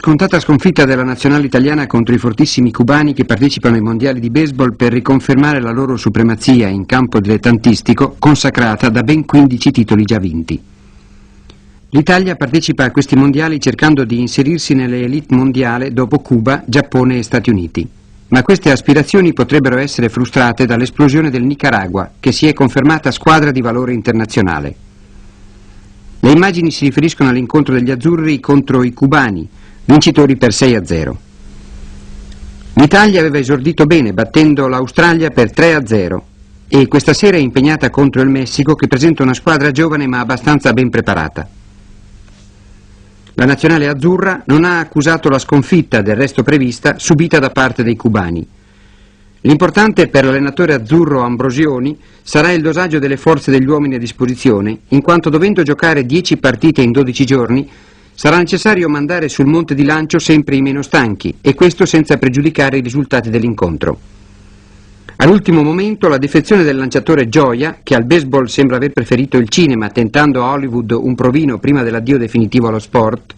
Scontata sconfitta della nazionale italiana contro i fortissimi cubani che partecipano ai mondiali di baseball per riconfermare la loro supremazia in campo dilettantistico, consacrata da ben 15 titoli già vinti. L'Italia partecipa a questi mondiali cercando di inserirsi nelle elite mondiale dopo Cuba, Giappone e Stati Uniti. Ma queste aspirazioni potrebbero essere frustrate dall'esplosione del Nicaragua, che si è confermata squadra di valore internazionale. Le immagini si riferiscono all'incontro degli azzurri contro i cubani, vincitori per 6-0. L'Italia aveva esordito bene, battendo l'Australia per 3-0 e questa sera è impegnata contro il Messico, che presenta una squadra giovane ma abbastanza ben preparata. La nazionale azzurra non ha accusato la sconfitta, del resto prevista, subita da parte dei cubani. L'importante per l'allenatore azzurro Ambrosioni sarà il dosaggio delle forze degli uomini a disposizione, in quanto dovendo giocare 10 partite in 12 giorni, sarà necessario mandare sul monte di lancio sempre i meno stanchi, e questo senza pregiudicare i risultati dell'incontro. All'ultimo momento la defezione del lanciatore Gioia, che al baseball sembra aver preferito il cinema tentando a Hollywood un provino prima dell'addio definitivo allo sport,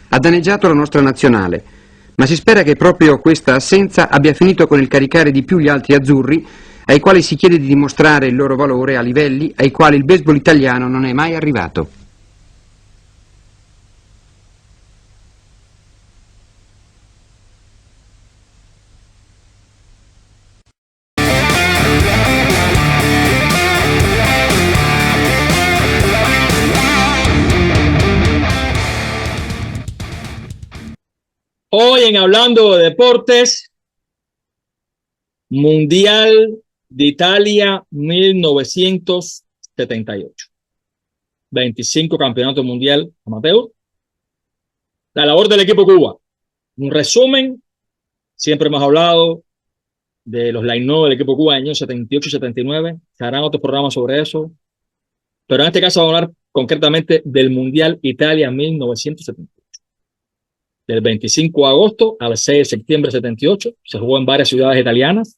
ha danneggiato la nostra nazionale, ma si spera che proprio questa assenza abbia finito con il caricare di più gli altri azzurri, ai quali si chiede di dimostrare il loro valore a livelli ai quali il baseball italiano non è mai arrivato. Hoy en Hablando de Deportes, Mundial de Italia 1978. 25 campeonatos mundial amateur. La labor del equipo Cuba. Un resumen, siempre hemos hablado de los line-up del equipo Cuba en años 78 y 79. Se harán otros programas sobre eso. Pero en este caso vamos a hablar concretamente del Mundial Italia 1978. Del 25 de agosto al 6 de septiembre de 78, se jugó en varias ciudades italianas: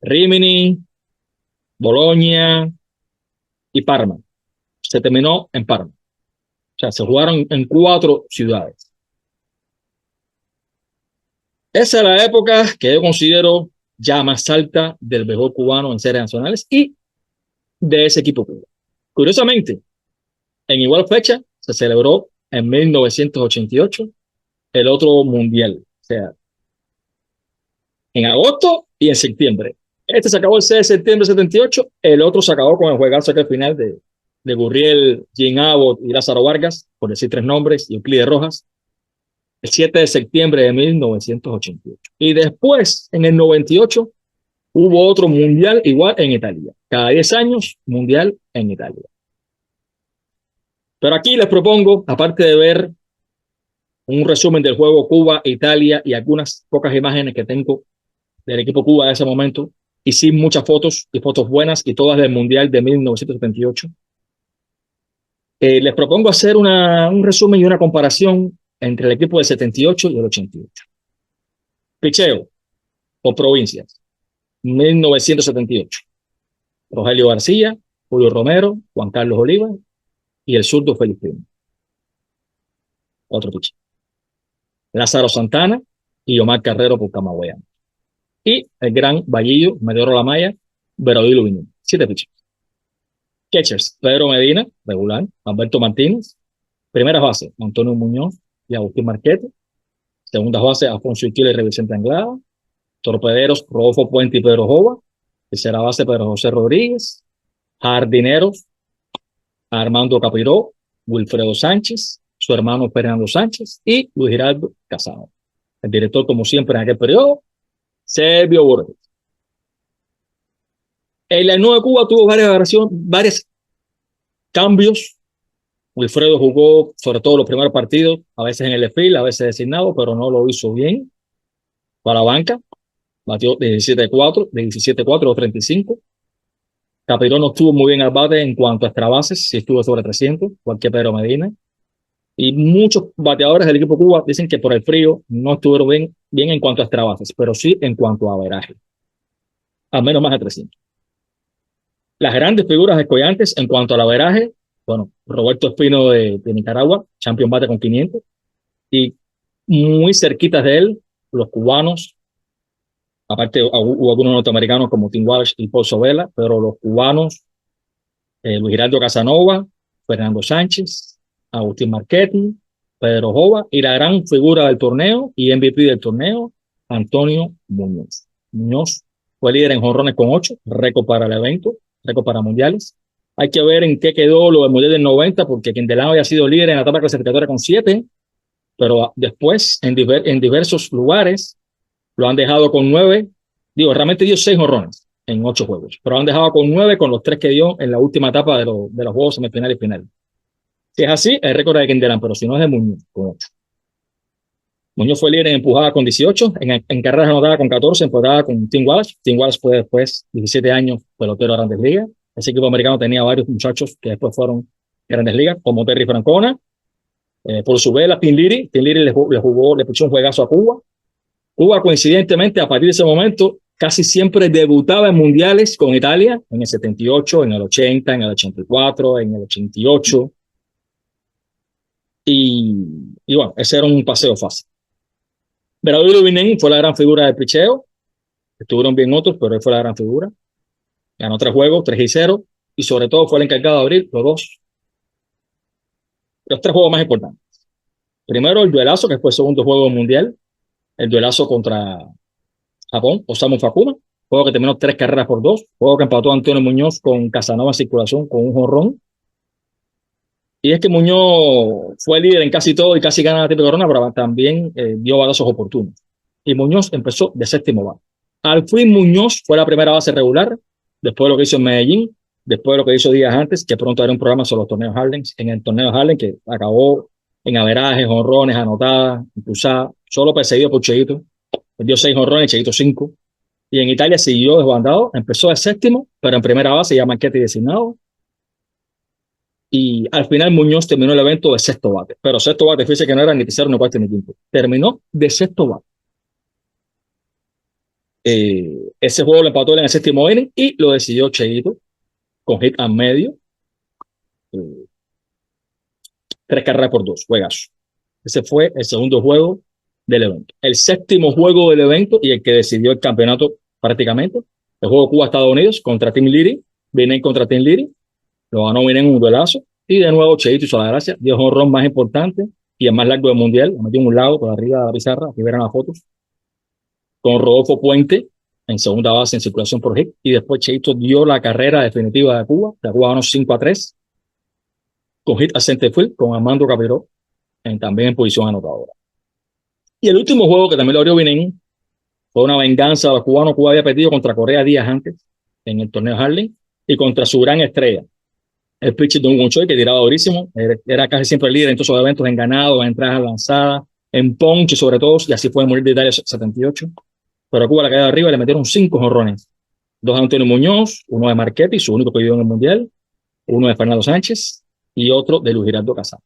Rimini, Bologna y Parma. Se terminó en Parma. O sea, se jugaron en 4 ciudades. Esa es la época que yo considero ya más alta del béisbol cubano en series nacionales y de ese equipo cubano. Curiosamente, en igual fecha se celebró en 1988 el otro mundial, o sea, en agosto y en septiembre. Este se acabó el 6 de septiembre de 78, el otro se acabó con el juegazo aquel final de Gurriel, Jim Abbott y Lázaro Vargas, por decir 3 nombres, y Euclides Rojas, el 7 de septiembre de 1988. Y después, en el 98, hubo otro mundial igual en Italia. Cada 10 años, mundial en Italia. Pero aquí les propongo, aparte de ver un resumen del juego Cuba-Italia y algunas pocas imágenes que tengo del equipo Cuba de ese momento, y sin muchas fotos, y fotos buenas, y todas del Mundial de 1978, les propongo hacer un resumen y una comparación entre el equipo del 78 y el 88. Picheo, por provincias, 1978. Rogelio García, Julio Romero, Juan Carlos Oliva y el zurdo Felipino. Otro picheo. Lázaro Santana y Omar Carrero por Camagüeyán. Y el gran Vallillo, Meteoro La Maya, Verodilo Viñón. 7 picheos. Catchers, Pedro Medina, regular, Alberto Martínez. Primera base, Antonio Muñoz y Agustín Marquete. Segunda base, Afonso Iquila y Vicente Anglada. Torpederos, Rodolfo Puente y Pedro Jova. Tercera base, Pedro José Rodríguez. Jardineros, Armando Capiró, Wilfredo Sánchez, su hermano Fernando Sánchez y Luis Giraldo Casado. El director, como siempre en aquel periodo, Servio Borges. En la Nueva Cuba tuvo varios cambios. Wilfredo jugó sobre todo los primeros partidos, a veces en el field, a veces designado, pero no lo hizo bien. Para la banca, batió de 17-4, de 17-4 o 35. Capiró no estuvo muy bien al bate en cuanto a extra bases, sí estuvo sobre 300, igual que Pedro Medina. Y muchos bateadores del equipo Cuba dicen que por el frío no estuvieron bien en cuanto a extra bases, pero sí en cuanto a averaje. Al menos más de 300. Las grandes figuras escollantes en cuanto al averaje, bueno, Roberto Espino de Nicaragua, champion bate con 500, y muy cerquitas de él, los cubanos, aparte hubo algunos norteamericanos como Tim Walsh y Paul Sobela, pero los cubanos, Luis Giraldo Casanova, Fernando Sánchez, Agustín Marchetti, Pedro Jova y la gran figura del torneo y MVP del torneo, Antonio Muñoz. Muñoz fue líder en jonrones con 8, récord para el evento, récord para mundiales. Hay que ver en qué quedó lo del Mundial del 90, porque Quindelano había sido líder en la etapa clasificatoria con 7, pero después en diversos lugares lo han dejado con 9. Digo, realmente dio 6 jonrones en 8 juegos, pero lo han dejado con 9 con los 3 que dio en la última etapa de los juegos semifinal y final. Si es así, el récord de Quindelán, pero si no es de Muñoz, con 8. Muñoz fue líder en empujada con 18, en carreras anotadas con 14, empatada con Tim Walsh. Tim Walsh fue después, 17 años, pelotero de Grandes Ligas. Ese equipo americano tenía varios muchachos que después fueron Grandes Ligas, como Terry Francona, por su vela, Tim Leary. Tim Leary le puso un juegazo a Cuba. Cuba, coincidentemente, a partir de ese momento, casi siempre debutaba en mundiales con Italia, en el 78, en el 80, en el 84, en el 88. Y bueno, ese era un paseo fácil. Braulio Vinén fue la gran figura del picheo. Estuvieron bien otros, pero él fue la gran figura. Ganó 3 juegos, 3-0, y sobre todo fue el encargado de abrir los 3 juegos más importantes. Primero, el duelazo, que fue el segundo juego mundial, el duelazo contra Japón, Osamu Fakuma, juego que terminó 3 carreras por 2, juego que empató a Antonio Muñoz con Casanova en circulación con un jonrón. Y es que Muñoz fue líder en casi todo y casi gana la triple corona, pero también dio balazos oportunos. Y Muñoz empezó de séptimo bate. Al fin Muñoz fue la primera base regular, después de lo que hizo en Medellín, después de lo que hizo días antes, que pronto hará un programa sobre los torneos Harlem, en el torneo Harlem, que acabó en averajes, jonrones, anotadas, impulsadas, solo perseguido por Cheito. Dio 6 jonrones, Cheito 5. Y en Italia siguió desbandado, empezó de séptimo, pero en primera base ya Marchetti designado. Y al final Muñoz terminó el evento de sexto bate. Pero sexto bate, fíjese que no era ni tercero, ni cuarto, ni quinto. Terminó de sexto bate. Ese juego lo empató en el séptimo inning y lo decidió Cheito con hit a medio. 3 carreras por 2, juegazo. Ese fue el segundo juego del evento. El séptimo juego del evento y el que decidió el campeonato prácticamente. El juego Cuba-Estados Unidos contra Tim Leary. Vinén contra Tim Leary. Lo ganó Vinén en un duelazo. Y de nuevo Cheito hizo la gracia. Dio jonrón más importante y el más largo del mundial. Lo metió en un lado por arriba de la pizarra. Aquí verán las fotos. Con Rodolfo Puente en segunda base en circulación por hit. Y después Cheito dio la carrera definitiva de Cuba. La Cuba ganó 5-3. Con hit a center field con Armando Capiró también en posición anotadora. Y el último juego que también lo abrió Vinén fue una venganza de los cubanos. Cuba había perdido contra Corea días antes en el torneo Harlem y contra su gran estrella, el pitcher de un Choi, que tiraba durísimo. Era casi siempre el líder en todos los eventos, en ganados, en entradas lanzadas, en ponche sobre todo, y así fue en morir de Italia 78. Pero a Cuba la caída de arriba le metieron 5 jonrones. 2 de Antonio Muñoz, uno de Marchetti, su único que dio en el mundial, uno de Fernando Sánchez y otro de Luis Giraldo Casano.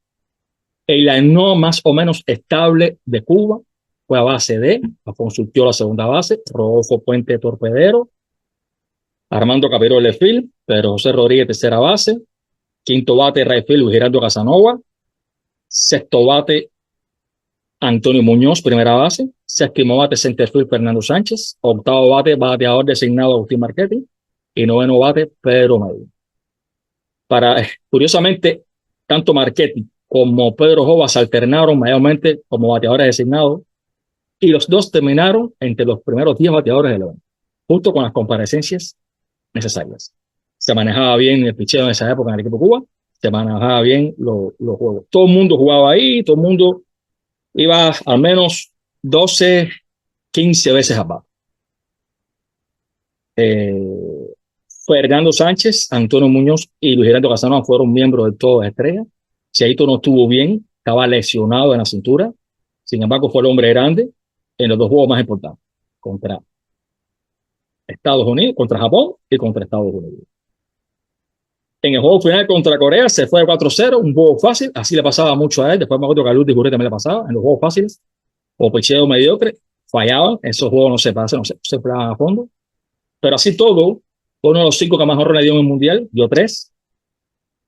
El line más o menos estable de Cuba fue a base de Afonso Ulloa la segunda base, Rodolfo Puente torpedero, Armando Capiró left field, Pedro José Rodríguez tercera base, quinto bate right field Luis Giraldo Casanova, sexto bate Antonio Muñoz primera base, séptimo bate center field Fernando Sánchez, octavo bate bateador designado Agustín Marchetti y noveno bate Pedro Medio. Curiosamente, tanto Marchetti como Pedro Jova se alternaron mayormente como bateadores designados y los dos terminaron entre los primeros 10 bateadores del evento, justo con las comparecencias necesarias. Se manejaba bien el picheo en esa época en el equipo Cuba, se manejaba bien los juegos. Todo el mundo jugaba ahí, todo el mundo iba al menos 12, 15 veces abajo. Fernando Sánchez, Antonio Muñoz y Luis Giraldo Casanova fueron miembros de todas las estrellas. Cheito no estuvo bien, estaba lesionado en la cintura. Sin embargo, fue el hombre grande en los 2 juegos más importantes, contra Estados Unidos, contra Japón y contra Estados Unidos. En el juego final contra Corea se fue de 4-0, un juego fácil, así le pasaba mucho a él. Después me acuerdo que a Luz Dijuré también le pasaba en los juegos fáciles, o picheo mediocre, fallaban, esos juegos no se pasan, no se pegaban a fondo. Pero así todo, uno de los 5 que más honrón le dio en el mundial, dio 3.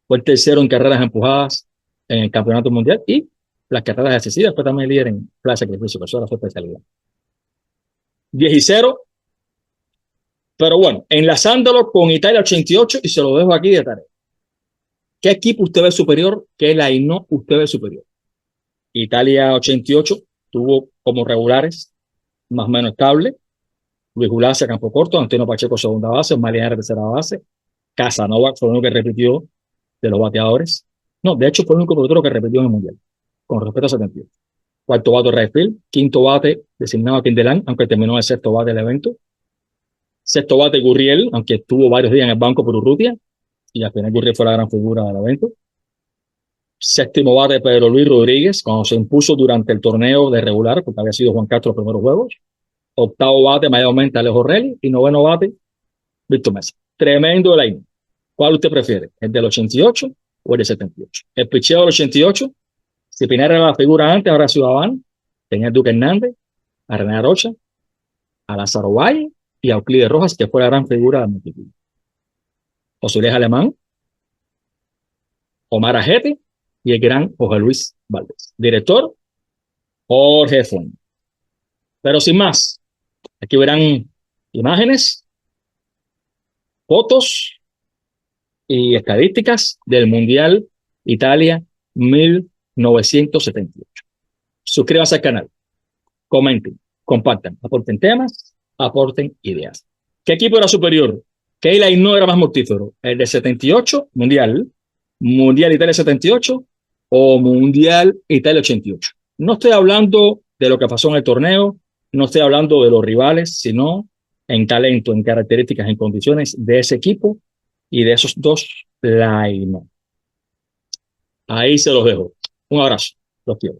Fue el tercero en carreras empujadas en el campeonato mundial y las carreras de Sicilia, después también líder en plaza de sacrificio, que eso era su especialidad. 10-0. Pero bueno, enlazándolo con Italia 88, y se lo dejo aquí de tarea. ¿Qué equipo usted ve superior? ¿Qué line usted ve superior? Italia 88 tuvo como regulares más o menos estable. Luis Gulacia, campo corto, Antonio Pacheco, segunda base, Mariana, tercera base. Casanova fue uno que repitió de los bateadores. No, de hecho fue el único pelotero que repitió en el Mundial, con respecto a 78. Cuarto bate, Rayfield. Quinto bate, designado a Tindelán, aunque terminó el sexto bate del evento. Sexto bate, Gurriel, aunque estuvo varios días en el banco por Urrutia, y al final Gurriel fue la gran figura del evento. Séptimo bate, Pedro Luis Rodríguez, cuando se impuso durante el torneo de regular, porque había sido Juan Castro los primeros juegos. Octavo bate, mayormente Alejo Relli, y noveno bate, Víctor Mesa. Tremendo el line. ¿Cuál usted prefiere? ¿El del 88 o el del 78? El picheo del 88, si Pineda era la figura antes, ahora Ciudadano, tenía a Duque Hernández, a René Rocha, a Lázaro Valle y a Euclides Rojas, que fue la gran figura del multitud. José Luis Alemán, Omar Ajete y el gran José Luis Valdés. Director, Jorge Fuentes. Pero sin más, aquí verán imágenes, fotos y estadísticas del Mundial Italia 1978. Suscríbanse al canal, comenten, compartan, aporten temas, aporten ideas. ¿Qué equipo era superior? ¿Qué line no era más mortífero? ¿El de 78, Mundial Italia 78 o Mundial Italia 88? No estoy hablando de lo que pasó en el torneo, no estoy hablando de los rivales, sino en talento, en características, en condiciones de ese equipo y de esos dos line. Ahí se los dejo. Un abrazo. Los quiero.